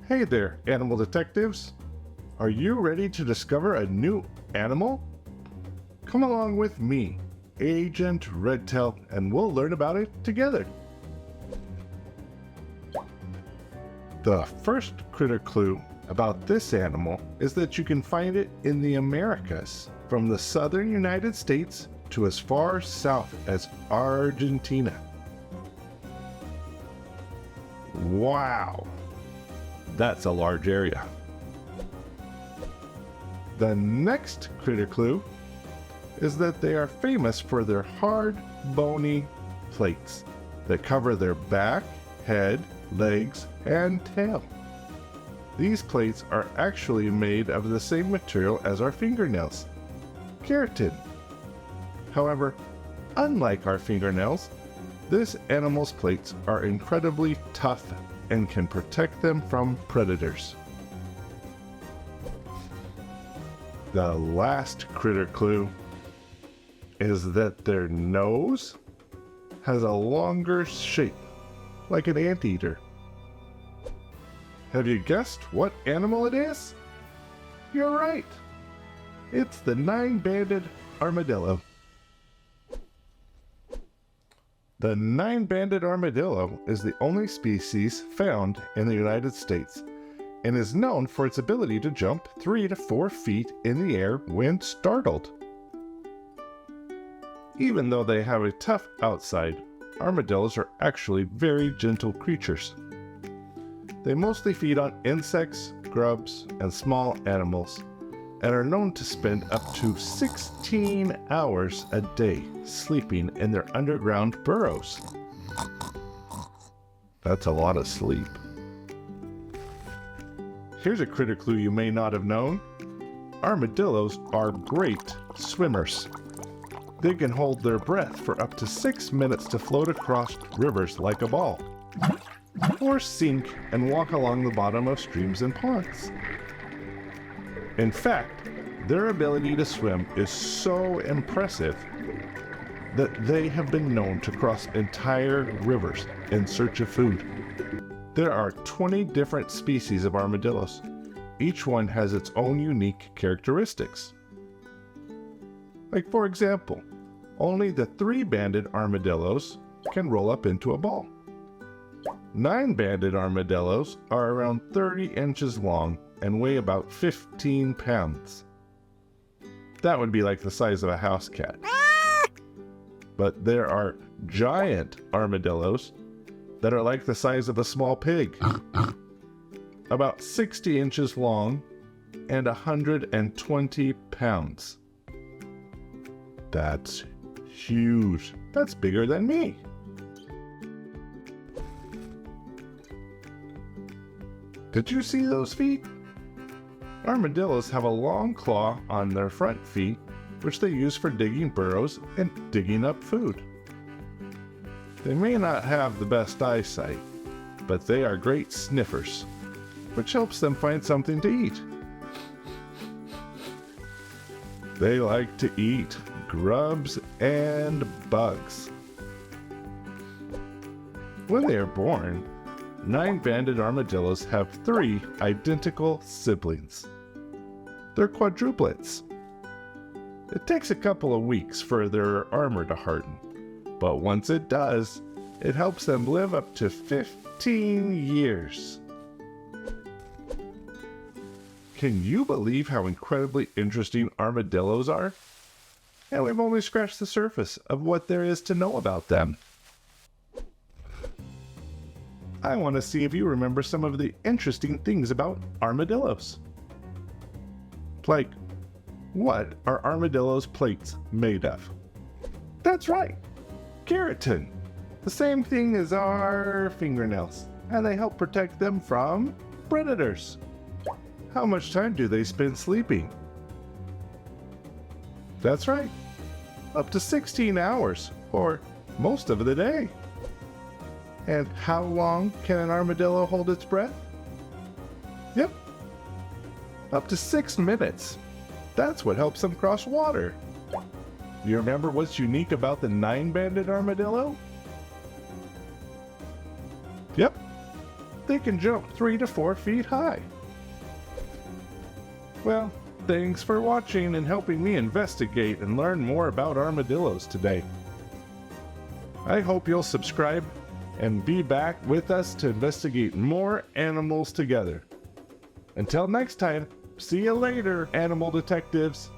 Hey there, animal detectives. Are you ready to discover a new animal? Come along with me, Agent Redtail, and we'll learn about it together. The first critter clue about this animal is that you can find it in the Americas, from the southern United States to as far south as Argentina. Wow, that's a large area. The next critter clue is that they are famous for their hard, bony plates that cover their back, head, legs, and tail. These plates are actually made of the same material as our fingernails, keratin. However, unlike our fingernails, this animal's plates are incredibly tough and can protect them from predators. The last critter clue is that their nose has a longer shape, like an anteater. Have you guessed what animal it is? You're right. It's the nine-banded armadillo. The nine-banded armadillo is the only species found in the United States and is known for its ability to jump 3 to 4 feet in the air when startled. Even though they have a tough outside, armadillos are actually very gentle creatures. They mostly feed on insects, grubs, and small animals, and are known to spend up to 16 hours a day sleeping in their underground burrows. That's a lot of sleep. Here's a critter clue you may not have known. Armadillos are great swimmers. They can hold their breath for up to 6 minutes to float across rivers like a ball, or sink and walk along the bottom of streams and ponds. In fact, their ability to swim is so impressive that they have been known to cross entire rivers in search of food. There are 20 different species of armadillos. Each one has its own unique characteristics. Like, for example, only the 3-banded armadillos can roll up into a ball. 9-banded armadillos are around 30 inches long and weigh about 15 pounds. That would be like the size of a house cat. But there are giant armadillos that are like the size of a small pig, about 60 inches long and 120 pounds. That's huge. That's bigger than me. Did you see those feet? Armadillos have a long claw on their front feet, which they use for digging burrows and digging up food. They may not have the best eyesight, but they are great sniffers, which helps them find something to eat. They like to eat grubs and bugs. When they are born, 9-banded armadillos have 3 identical siblings. They're quadruplets. It takes a couple of weeks for their armor to harden, but once it does, it helps them live up to 15 years. Can you believe how incredibly interesting armadillos are? And we've only scratched the surface of what there is to know about them. I want to see if you remember some of the interesting things about armadillos. Like, what are armadillos' plates made of? That's right, keratin. The same thing as our fingernails, and they help protect them from predators. How much time do they spend sleeping? That's right, up to 16 hours, or most of the day. And how long can an armadillo hold its breath? Yep, up to 6 minutes. That's what helps them cross water. Do you remember what's unique about the 9-banded armadillo? Yep, they can jump 3 to 4 feet high. Well, thanks for watching and helping me investigate and learn more about armadillos today. I hope you'll subscribe and be back with us to investigate more animals together. Until next time, see you later, animal detectives.